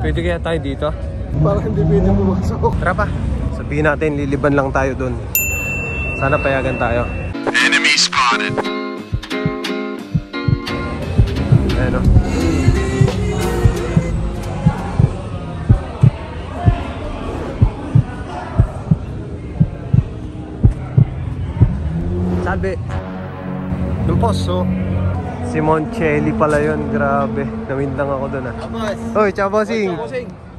Pwede kaya tayo dito? Parang hindi pwede pumasok. Tara pa. Sabihin natin, liliban lang tayo dun. Sana payagan tayo. Enemy spotted. Ayan o. Salve. Yung poso. Si Moncelli pala yun. Grabe. Nawindang ako dun ah. Hoy, ciao bossing.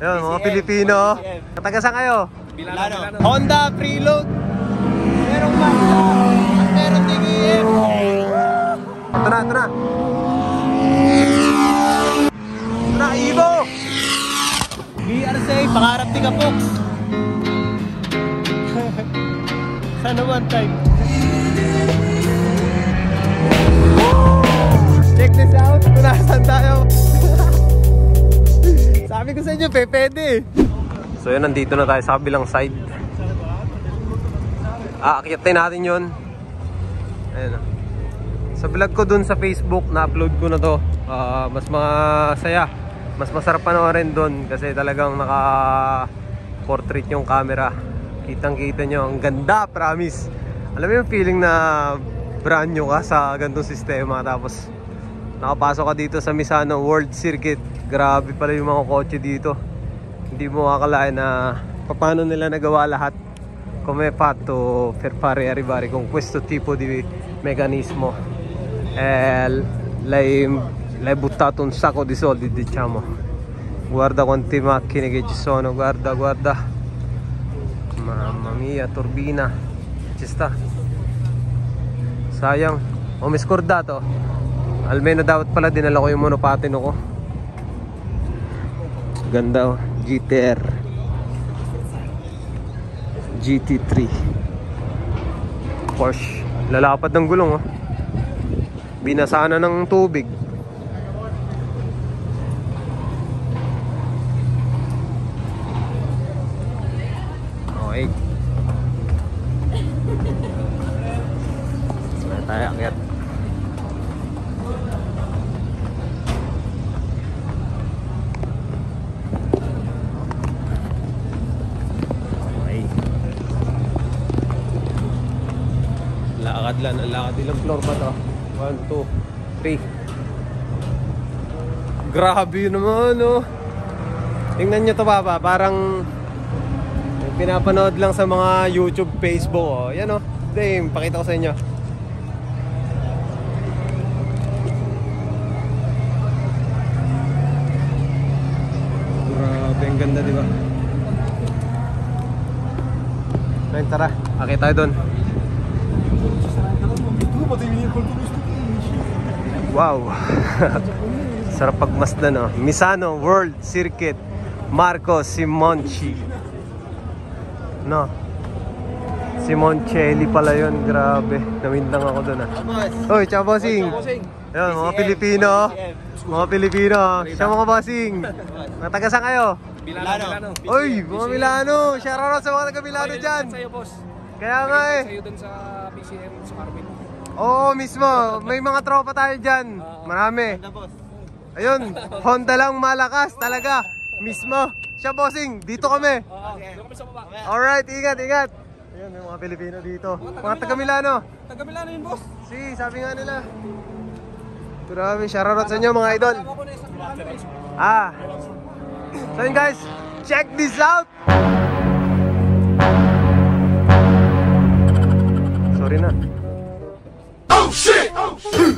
Ayan, mga Pilipino. Katagasan kayo? Milano. Honda preload. Merong Mazda. At merong DBM. Ito na, ito na. Ito na, Evo. BRC, pangarap ni Kapok. Sana one time. Check this out. Kung nasan tayo. Sabi ko sa inyo, pwede. So yun, nandito na tayo sa kabilang side. Aakyatin natin yun. Ayan. Sa vlog ko dun sa Facebook, na-upload ko na to. Mas masaya. Mas masarap panoorin dun kasi talagang naka-portrait yung camera. Kitang-kita nyo, ang ganda, promise. Alam mo yung feeling na brand new ka sa ganitong sistema. Tapos nakapasok ka dito sa Misano World Circuit. Grabe pala yung mga kotse dito. Hindi mo akalain na paano nila nagawa lahat. Come fatto per fare arrivare con questo tipo di meccanismo. L'hai buttato un sacco di soldi, diciamo. Guarda quante macchine che ci sono, guarda, guarda. Mamma mia, turbina. Ci sta. Sayang. Ho mi scordato. Almeno dapat pala dinala ko yung monopatino ko. Ganda oh. GTR GT3 Porsche. Lalapad ng gulong oh. Binasa na ng tubig. Okay. Saan tayo akyat? Lakad lang, lakad ilang floor ba to? 1, 2, 3. Grabe naman oh. Tingnan nyo to baba, parang pinapanood lang sa mga YouTube, Facebook oh. Yan oh, dame, pakita ko sa inyo. Grabe, ang ganda diba? Ngayon tara, akit tayo dun. Wow. Sarap pagmasdan oh. Misano World Circuit Marco Simonci. No. Simoncelli pala yun. Grabe. Nawindang ako dun ah. Hoy, ciao bossing. Ayan, mga Pilipino. Mga Pilipino. Siya mga bossing. Natagasan kayo? Milano. Uy, mga Milano. Shoutout sa mga taga Milano dyan. Sa'yo boss. Kaya nga eh. Sa'yo dun sa PCM sa Carmen. Oo, mismo. May mga tropa tayo dyan. Marami. Ayun, Honda lang malakas talaga. Mismo. Siya bossing, dito kami. Doon kami sa baba. Alright, ingat, ingat. Ayun, may mga Pilipino dito. Mga taga Milano. Taga Milano yun boss. Si, sabi nga nila. Grabe, shoutout sa inyo mga idol. Ako na isang Milano. So yun guys, check this out. Sorry na. Oh shit! Oh shit!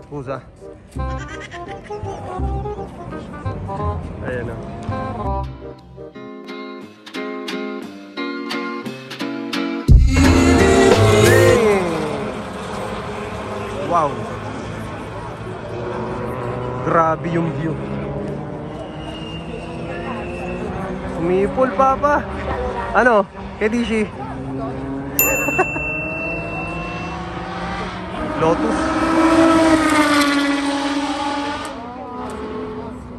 Scusa. Ayan o. Wow. Grabe yung view. Umipol papa. Ano? Kedishi. Lotus.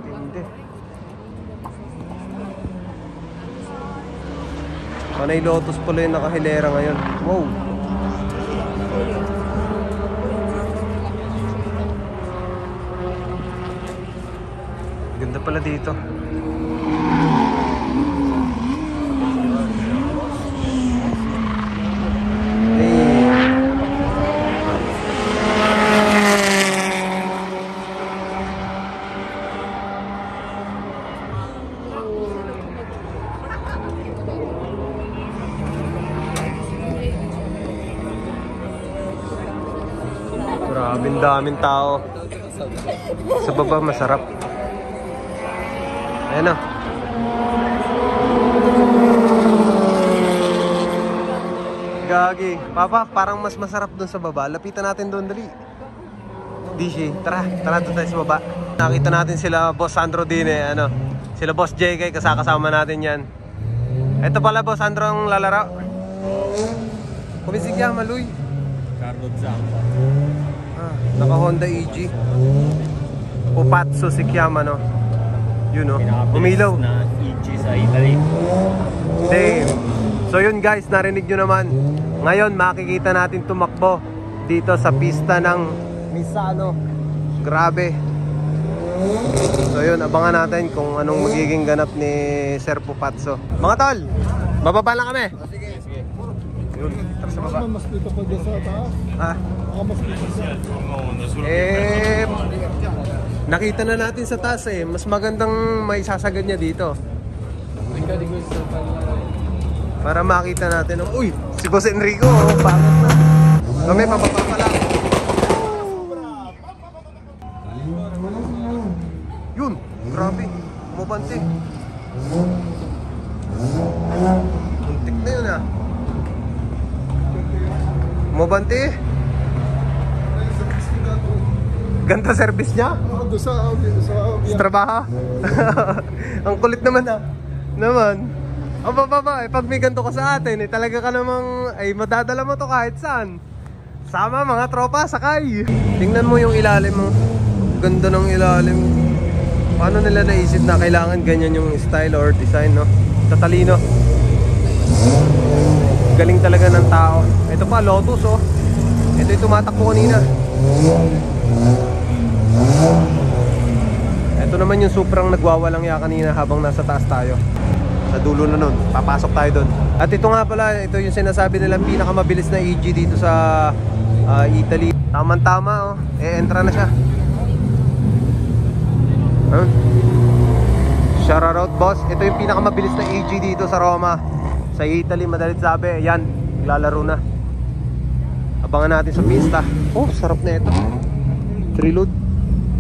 Hindi. Panay Lotus pala yung nakahilera ngayon. Wow. Ganda pala dito. Grabing daming tao. Sa baba masarap. Ayan o. Gagi. Papa, parang mas masarap dun sa baba. Lapitan natin dun, dali. Dishi, tara. Tara doon tayo sa baba. Nakita natin sila Boss Sandro din eh. Ano, sila Boss JK, kasama natin yan. Ito pala Boss Sandro ang lalaro. Kumisig yan, maluy. Carlo Zampa. Naka Honda EG. Pupatso si Kiyama, no? Yun, no? Umilaw. Na EG sa Italy. Damn. So yun guys, narinig nyo naman. Ngayon makikita natin tumakbo dito sa pista ng Misano. Grabe. So yun, abangan natin kung anong magiging ganap ni Sir Pupatso. Mga tol, bababa lang kami. Sige. Yun, tara sa baba. Mas dito pa dyan sa taas. Ha? Mas dito sa Nakita na natin sa taas eh. Mas magandang may sasagad niya dito. Para makita natin. Uy! Si Boss Enrico, oh, pangit na. Kami, papapa pa lang. Yun! Grabe! Umabante. Muntik na yun ah. Umabante. Ganda service niya. doon sa Trabaho. Ang kulit naman ah. Naman. Baba, pag may ganito ka sa atin, talaga ka namang, madadala mo to kahit saan. Sama mga tropa, sakay. Tingnan mo yung ilalim mo. Ganda ng ilalim. Paano nila naisip na kailangan ganyan yung style or design, no? Tatalino. Galing talaga ng tao. Ito pa, Lotus, oh. Ito yung tumatakbo kanina. Ito naman yung Suprang nagwawalang ya kanina habang nasa taas tayo. Sa dulo na nun, papasok tayo dun. At ito nga pala, ito yung sinasabi nilang pinakamabilis na EG dito sa Italy. Tama-tama, oh. Entra na siya. Shout out boss. Ito yung pinakamabilis na EG dito sa Roma. Sa Italy, madalit sabi. Yan, lalaro na. Abangan natin sa pista. Oh, sarap na ito. Prelude.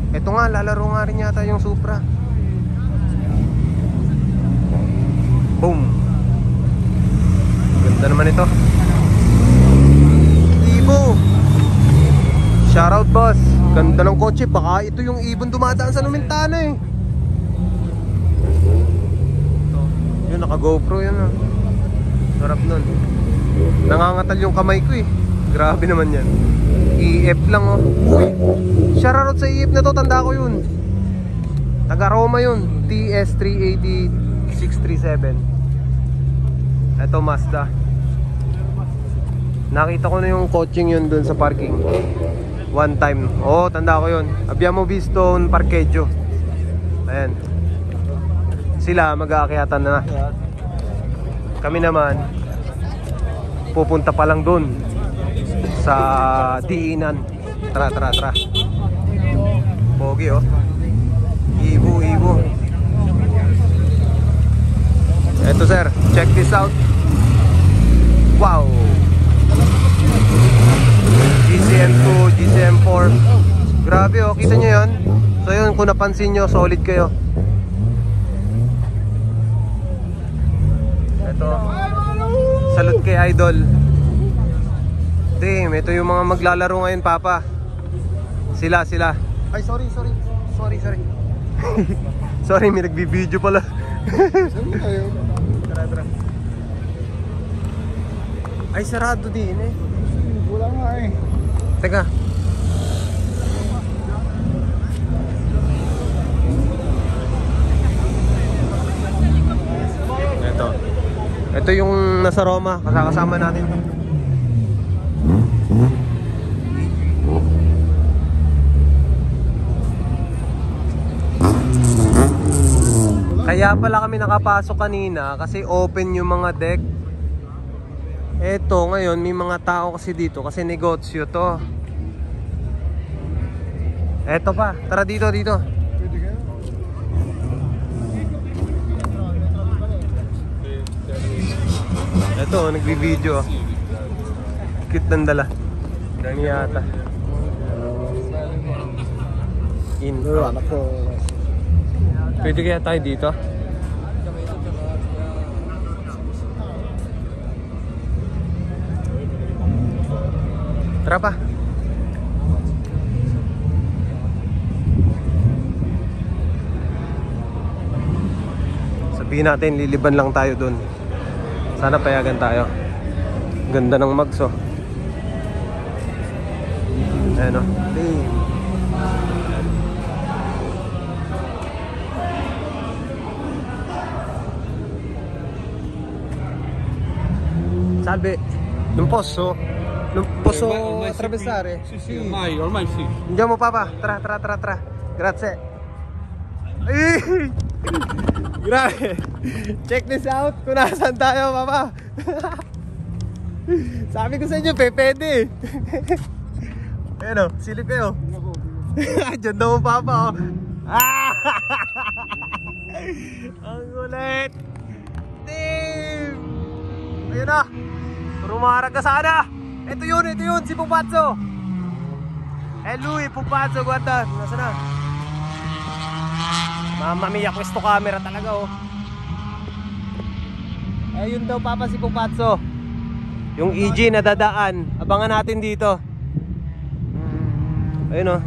Ito nga, lalaro nga rin yata yung Supra. Boom. Ganda naman ito. Ibo. Shoutout boss. Ganda ng kotse. Baka ito yung ibon dumadaan sa Lumintana eh. Ito. Yun, naka GoPro yun ah. Sarap nun. Nangangatal yung kamay ko eh. Grabe naman yan. EF lang oh. Uy, shoutout sa EF na to. Tanda ko yun. Taga Roma yun. TS380 637. Ito Mazda. Nakita ko na yung coaching yun dun sa parking. One time. Oh, tanda ko yun. Abbiamo visto un parcheggio. Ayan. Sila mag-aakyatan na. Kami naman pupunta pa lang dun sa diinan. Tara. Pogi oh. Ibo. Eto sir, check this out. Wow. GCM2, GCM4. Grabe oh, kita nyo yun. So yun, kung napansin nyo, solid kayo. Eto, salute kay Idol. Damn, ito yung mga maglalaro ngayon papa. Sila. Ay sorry. Sorry, may nagbibideo pala. Tara. Ay, sarado din eh. wala nga eh. Teka. Ito yung nasa Roma, kasama natin. Kaya pala kami nakapasok kanina kasi open yung mga deck. Eto ngayon may mga tao kasi dito kasi negosyo to. Eto pa, tara dito. Pwede kayo? Eto, nagbi-video. Cute ng dala. Dami yata. Pero anak ko. Pwede kaya tayo dito? Tara pa. Sabihin natin, liliban lang tayo dun. Sana payagan tayo. Ganda ng mags, oh. Ayan, oh. Salve. Nung poso attraversare. Sì, ormai sì. Andiamo papà. Tra. Grazie. Grabe. Check this out kung nasaan tayo, papa. Sabi ko sa inyo, pwede. Ayan o, silip kayo. Diyan daw ang papa, oh. Ang gulit. Team. Ayun na. Rumarag ka sana. Ito yun, si Pupazzo. Lui, Pupazzo, guarda. Nasa na? Mamma mia, questo camera talaga, oh. Ayun daw, papa, si Pupazzo. Yung EG na dadaan. Abangan natin dito. Ayun, oh.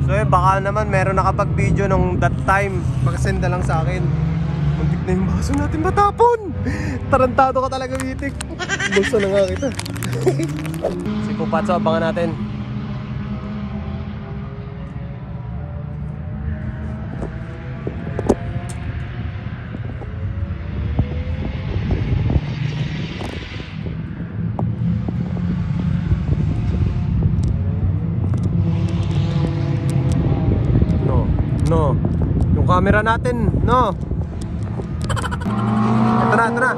So, baka naman meron nakapag-video nung that time. Mag-send na lang sa akin. Muntik na yung baso natin matapon. Tarantado ka talaga, Witik. Bulsa na nga kita. Si Pupazzo, abangan natin. No. Yung camera natin, no. Ito na.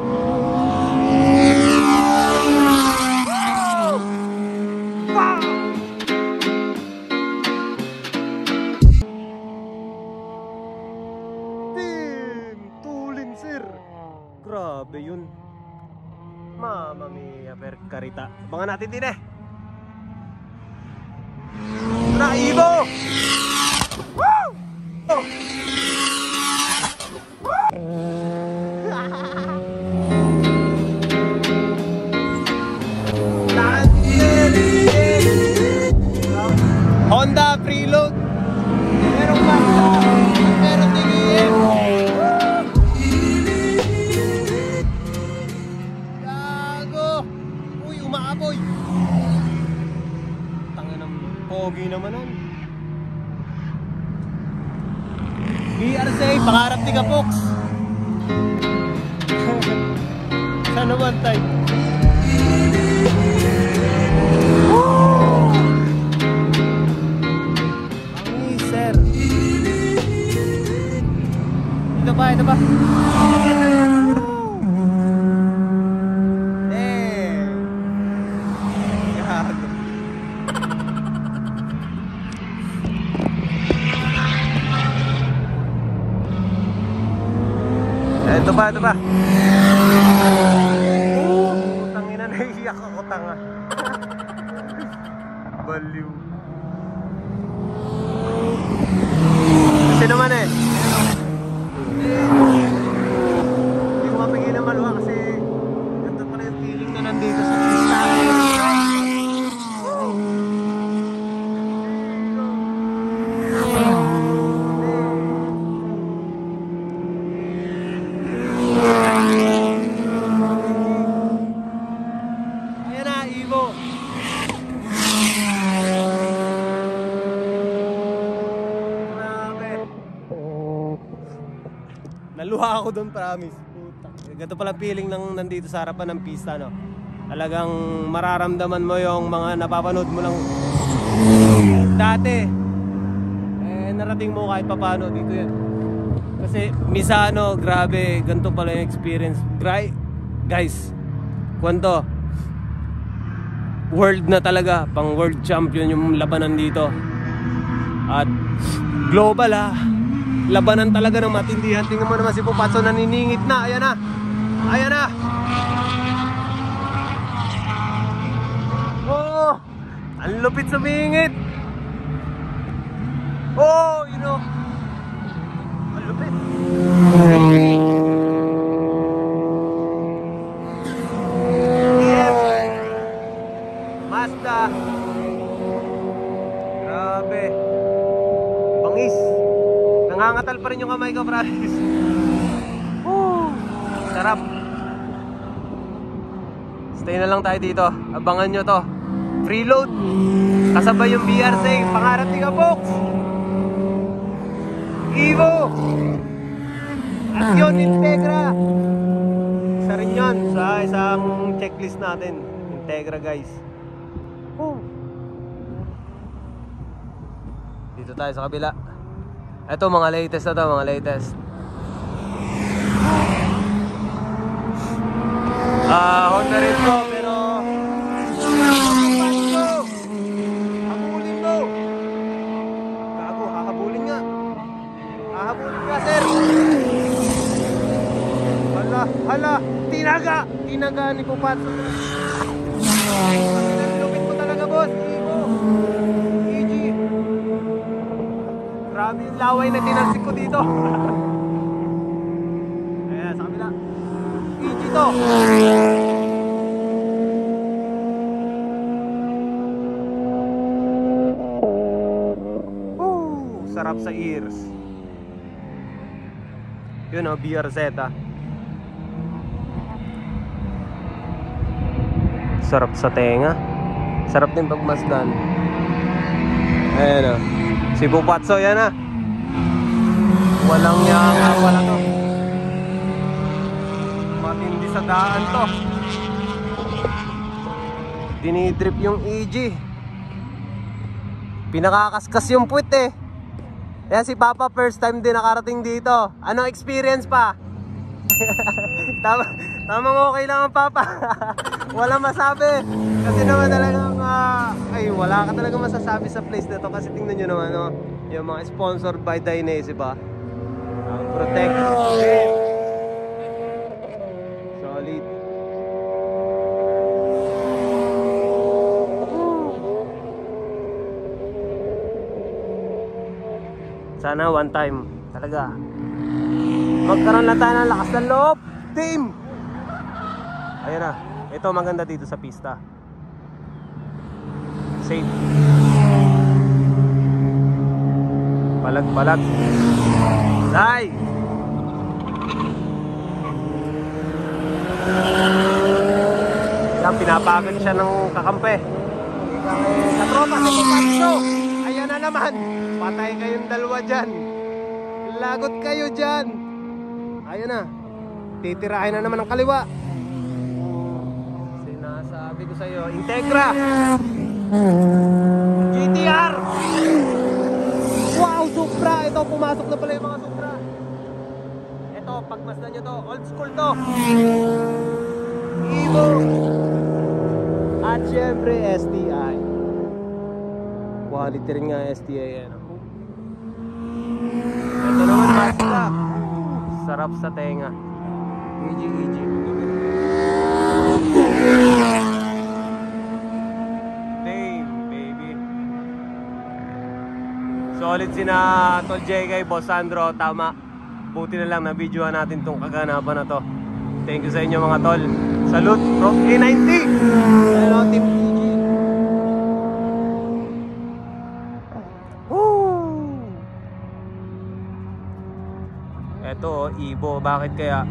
Tulin, sir. Grabe yun. Mamma mia, per carità. Abangan natin din, eh. Tara, Ivo! Woo! Oh. Honda preload. Merong Mazda, merong DBM. Gago. Uy, umaapoy. Tanga ng pogi naman nun. BRC, pangarap ni Kapox. Saan naman tayo? Ang sir. Ito ba? Ito ba? Tangina, naiiyak ako, tanga. Baliw. Kasi naman, eh. Hindi ko mapigil na maluha kasi ganda pala yung feeling na nandito sa pista. Naluha ako doon, promise. Ganito pala feeling ng nandito sa harapan ng pista, no? Talagang mararamdaman mo yung mga napapanood mo lang dati. narating mo kahit papano dito yan. Kasi Misano, grabe, ganito pala yung experience. Guys, kwento, world na talaga, pang world champion yung labanan dito. At global labanan talaga ng matindihan. Tingnan mo naman si Pupatso, naniningit na. Ayan na. Ayan na. Oh, ang lupit sumingit. Oh, you know, ang lupit. Mazda. Grabe. Bangis. Nangangatal pa rin yung kamay ko, promise. Sarap. Stay na lang tayo dito. Abangan nyo to. Freeload. Kasabay yung BRC. Pangarap ni Kapox. Evo. At yun, Integra. Isa rin yun sa isang checklist natin. Integra, guys. Dito tayo sa kabila. Ito mga latest na to, mga latest. Honda rin to, pero habulin mo. Gago, hahabulin nga. Hahabulin ka, sir. Hala, tinaga ni Pupatso. Lupit mo talaga, boss. EG. Grabe yung laway na tinansik ko dito. Ayan, sa kabila. EG to. Sarap sa ears. Yun o, BRZ. Sarap sa tenga. Sarap din pagmasdan. Ayan o, si Pupatso, yan na. Walang yanga, wala to. Matindi sa daan to. Dinidrip yung EG. Pinakakaskas yung puwit eh. Kaya si Papa first time din nakarating dito. Ano experience pa? Tamang okay lang ang Papa. Wala masabi. Kasi naman talagang wala ka talaga masasabi sa place na to. Kasi tingnan nyo naman yung mga sponsored by Dainese ba? Protect. Solid. Sana one time talaga magkaroon lang tayo ng lakas ng loob, team. Ayan na, ito maganda dito sa pista. Safe. Palag. Ay! Yan, pinapagod siya ng kakampi. Sa tropa, sa Pupatso. Ayan na naman. Patay kayong dalawa dyan. Lagot kayo dyan. Ayan na. Titirahin na naman ang kaliwa. Sinasabi ko sa'yo, Integra GTR. Wow, Supra. Ito, pumasok na pala yung mga Supra. Ito, pagmasdan nyo to, old school to. Evo. At syempre STI. Quality rin nga STI yan. Ito naman Mazda. Sarap sa tenga. EG. Damn, baby. Solid sina Tol JK, Boss Sandro. Tama. Buti na lang na videohan natin tong kaganapan na to. Thank you sa inyo mga tol. Salute from A90. Hello Team EG. Ito, Evo. Bakit kaya?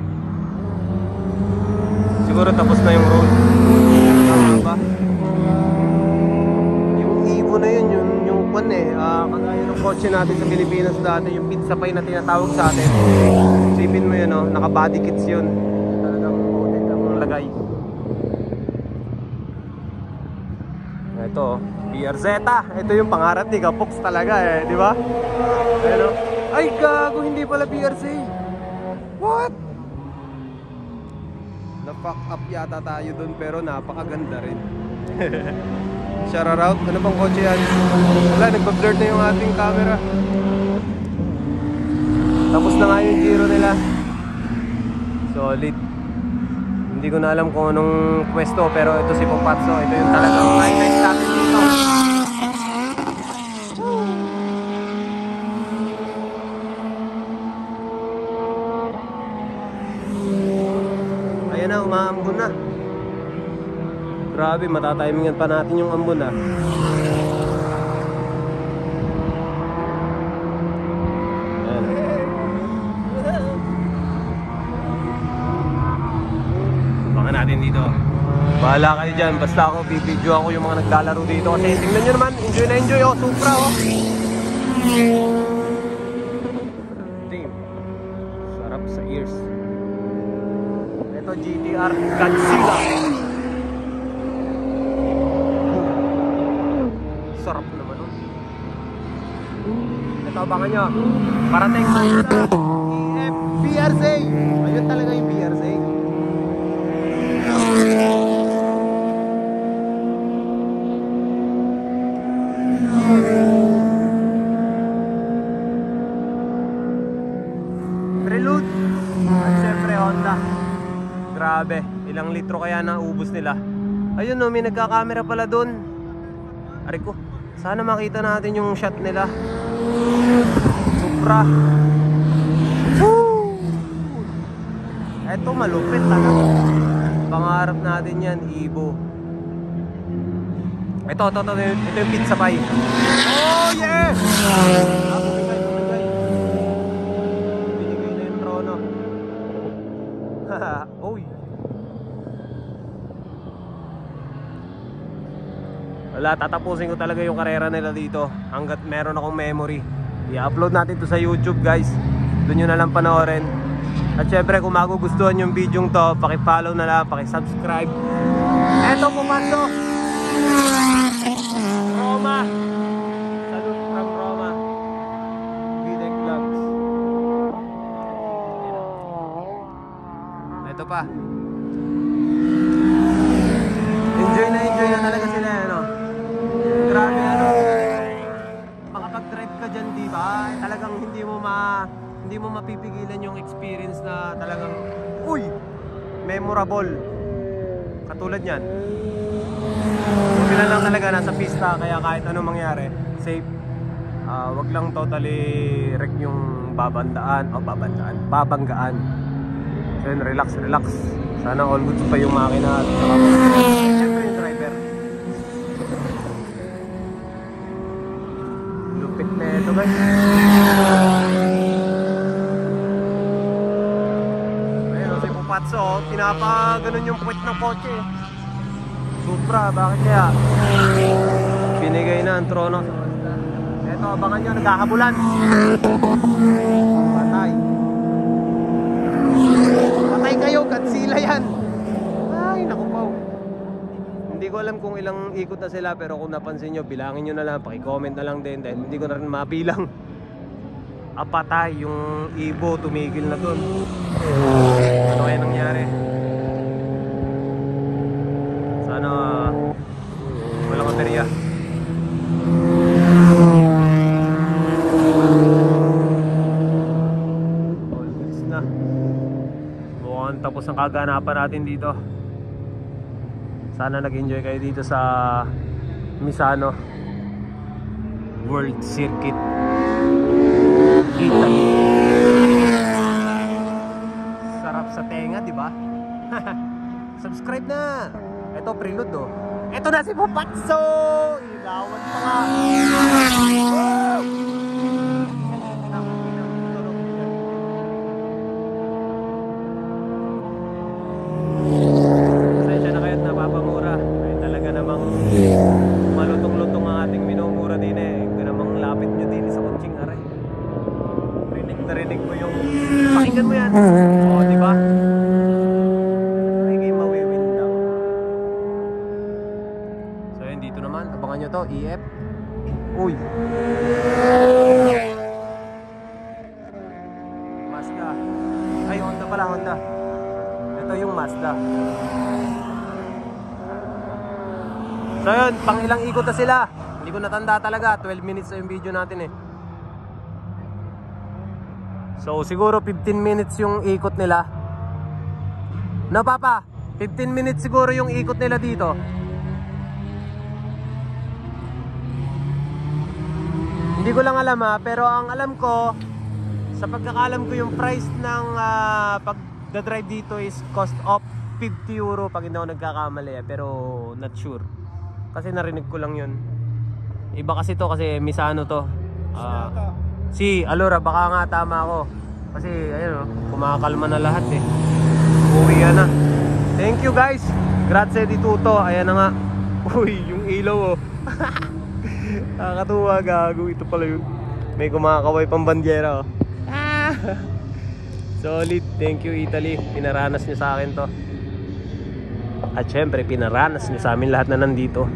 Siguro tapos na yung road. Tama ba? Yung Evo na yun, yung kwan eh. Kagaya ng kotse natin sa Pilipinas dati, yung pizza pie na tinatawag sa atin. Sipin mo yun, naka-body kits yun. Talagang model ang lagay. Ito, BRZ. Ito yung pangarap ni Kapoks talaga eh, di ba? Ano? Ay, gago, hindi pala BRZ. What? Na-fuck up yata tayo dun, pero napakaganda rin. Shoutout. Ano bang kotse yan? Wala, nagpa-blur na yung ating camera. Tapos na nga yung giro nila. Solid. Hindi ko na alam kung anong pwesto, pero ito si Pupatso. Ito yung talagang highlight natin dito. Ayan na, umaambon na. Grabe, matatimingan pa natin yung ambon ah. Baka natin dito. Bahala kayo dyan, basta ako bibidyo ako yung mga naglalaro dito. Kasi tingnan nyo naman, enjoy na enjoy oh, Supra oh. Damn. Sarap sa ears. Ito GTR Godzilla. Sarap naman nun. Ito, abangan nyo. Parating sa BRZ. Ayun talaga yung BRZ. Prelude. At syempre Honda. Grabe. Ilang litro kaya na ubos nila. Ayun no, may nagkakamera pala dun. Ari ko. Sana makita natin yung shot nila. Supra. Woo! Eto malupit talaga. Pangarap natin yan, Evo. Ito yung pizza pie. Oh yeah! Bumigay. Binigay na yung trono. Oy. Wala, tatapusin ko talaga yung karera nila dito hanggat meron akong memory. I-upload natin to sa YouTube guys. Doon nyo na lang panoorin. At syempre kung magugustuhan yung video to, paki-follow na lang, paki-subscribe. Eto, pumasok Roma. Salute from Roma. Videk Vlogs. Ito pa. Enjoy na talaga sila, ano? Grabe, ano? Makapag-drive ka dyan, di ba? Talagang hindi mo mapipigilan yung experience na talagang memorable. Katulad niyan. Sila lang talaga nasa pista, kaya kahit anong mangyari, safe. Wag lang totally wreck yung babanggaan. So yun, relax. Sana all good pa yung makina at siyempre yung driver. Lupit na ito guys. Ayun, si Pupatso, pinapaganon yung puwet ng kotse. Supra, bakit kaya? Binigay na ang trono. Eto, abangan nyo, nagkakabulan. Patay kayo, Godzilla yan. Ay, naku po. Hindi ko alam kung ilang ikot na sila, pero kung napansin nyo, bilangin nyo na lang, paki-comment na lang din dahil hindi ko na rin mabilang. Patay yung Evo, tumigil na dun. Ano kaya nangyari? Sana walang katerya. Always na. Mukhang tapos ang kaganapan natin dito. Sana nag-enjoy kayo dito sa Misano World Circuit Italy. Sarap sa tenga, di ba? Subscribe na. Ito prelude oh. Ito na si Pupatso. Ilawan pa nga. Pasensya na kayo't napapamura. Ay talaga namang malutong-lutong ang ating minumura din eh. Kung namang lapit nyo din sa kutsing aray. Rinig mo yung pakinggan mo yan. Oo, di ba? Ay, mawiwin lang. So yun, dito naman. to? EF? Uy. Mazda. Ay, Honda pala, Honda. Ito yung Mazda. So yun, pang ilang ikot na sila. Hindi ko natanda talaga. 12 minutes na yung video natin eh. So siguro 15 minutes yung ikot nila. No, Papa? 15 minutes siguro yung ikot nila dito. Hindi ko lang alam ha, pero ang alam ko, sa pagkakalam ko yung price ng pagdadrive dito is cost of 50 euro pag hindi ako nagkakamali eh, pero not sure. Kasi narinig ko lang yun. Iba kasi to kasi Misano to. Si Alora, baka nga tama ako. Kasi ayun, kumakalma na lahat eh. Uwi na. Thank you guys. Grazie di tutto. Ayan na nga. Uy, yung ilaw oh. Nakakatuwa, gago. Ito pala yun. May kumakaway pang bandyera oh. Solid. Thank you Italy. Pinaranas nyo sa akin to. At syempre pinaranas nyo sa amin lahat na nandito.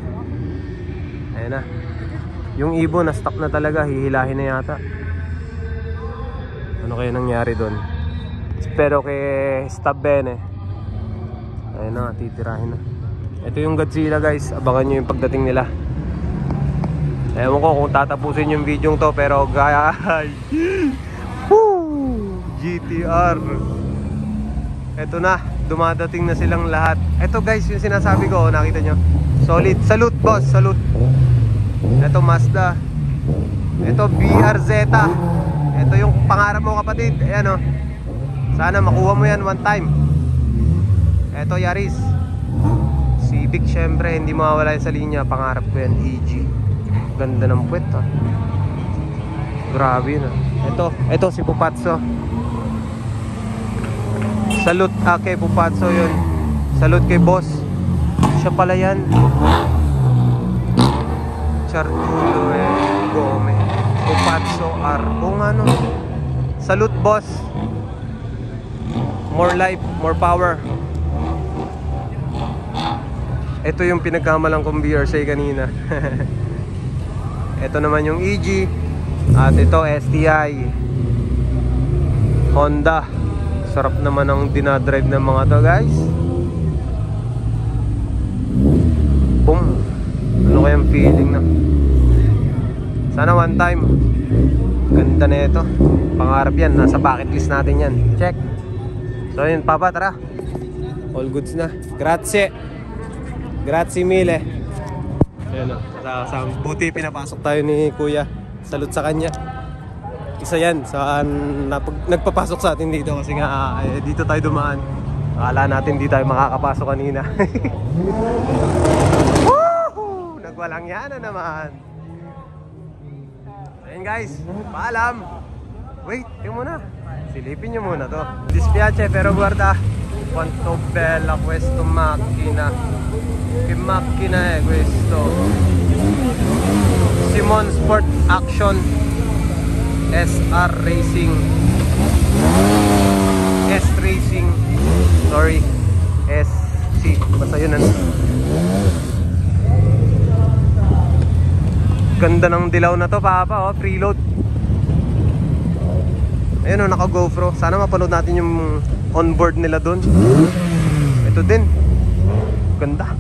Ayan na. Yung ibon na stock na talaga. Hihilahin na yata. Ano kaya nangyari doon? Espero kay Stab Bene. Ayun na, titirahin na. Ito yung Godzilla guys. Abangan nyo yung pagdating nila. Ewan ko kung tatapusin yung video to, pero guys, GTR. Ito na, dumadating na silang lahat. Ito guys, yung sinasabi ko, nakita nyo? Solid. Salute boss, salute. Ito Mazda. Ito BRZ. Ito yung pangarap mo kapatid. Ayan o. Sana makuha mo yan one time. Ito Yaris. Civic syempre, hindi mawawala yan sa linya. Pangarap ko yan, EG. Ganda ng puwet ha. Grabe na. Ito si Pupazzo. Salute kay Pupazzo yun. Salute kay boss. Siya pala yan. Chartulo Gome. Pupazzo R. Kung ano. Salute boss. More life, more power. Ito yung pinagkamalang kong BRC kanina. Ito naman yung EG. At ito STI Honda. Sarap naman ang dinadrive ng mga to guys. Boom. Ano kayang feeling na? Sana one time. Ganda na ito. Pangarap yan. Nasa bucket list natin yan. Check. So yun Papa, tara. All goods na. Grazie. Grazie mille. Ayan o. Buti pinapasok tayo ni Kuya. Salute sa kanya. Isa yan sa nagpapasok sa atin dito. Kasi nga dito tayo dumaan. Akala natin di tayo makakapasok kanina. Woohoo! Nagwalang yan na naman. Ayan guys, paalam. Wait, yung muna. Silipin nyo muna to. Dispiace pero guarda quanto bella questo macchina. Che macchina è questo? Simon Sport Action SR Racing. S Racing. Sorry. SC. Basta yun ano. Ganda ng dilaw na to Papa oh. Preload. Ayun o, naka GoPro. Sana mapanood natin yung onboard nila dun. Ito din. Ganda.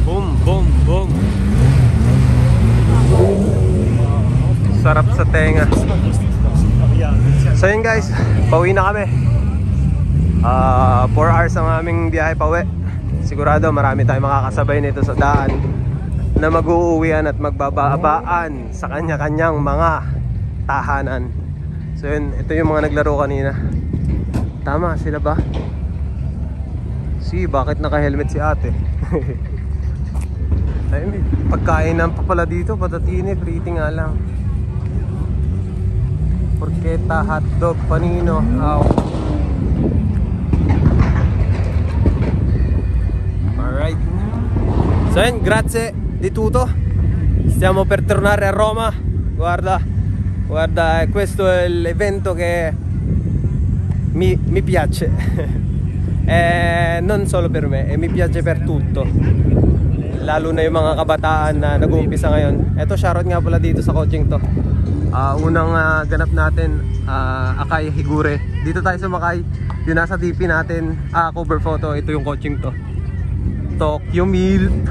Boom, boom, boom. Sarap sa tenga. So yun guys, pauwi na kami. 4 hours ang aming biyahe pauwi. Sigurado marami tayong makakasabay nito sa daan na mag-uuwian at magbabaabaan sa kanya-kanyang mga tahanan. So yun, ito yung mga naglaro kanina. Tama sila ba? Bakit naka-helmet si ate? Ay, may pagkainan pa pala dito. Patatine, pretty nga lang. Porchetta, hotdog, panino. Alright. So yun, grazie di tutto. Stiamo per tornare a Roma. Guarda, questo è l'evento che mi piace. Non solo per me, mi piace per tutto. Lalo na yung mga kabataan na nag-uumpisa ngayon. Eto, shoutout nga pala dito sa coaching to. Unang ganap natin, Akay Higure. Dito tayo sumakay. Yung nasa DP natin, cover photo, ito yung coaching to. Tokyo Milk.